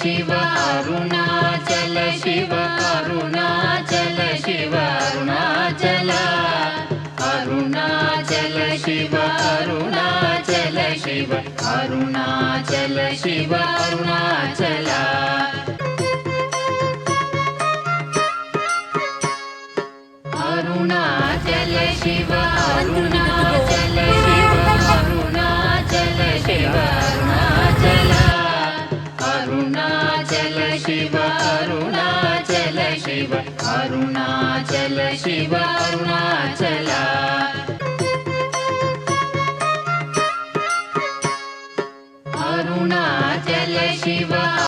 Shiva Arunachal Shiva Arunachal Shiva Arunachal Arunachal Shiva Arunachal Shiva Arunachal Shiva Arunachal Arunachal Shiva Arunachal Shiva Arunachal Shiva Arunachal Arunachal Shiva Arunachal Shiva Arunachal Shiva Arunachal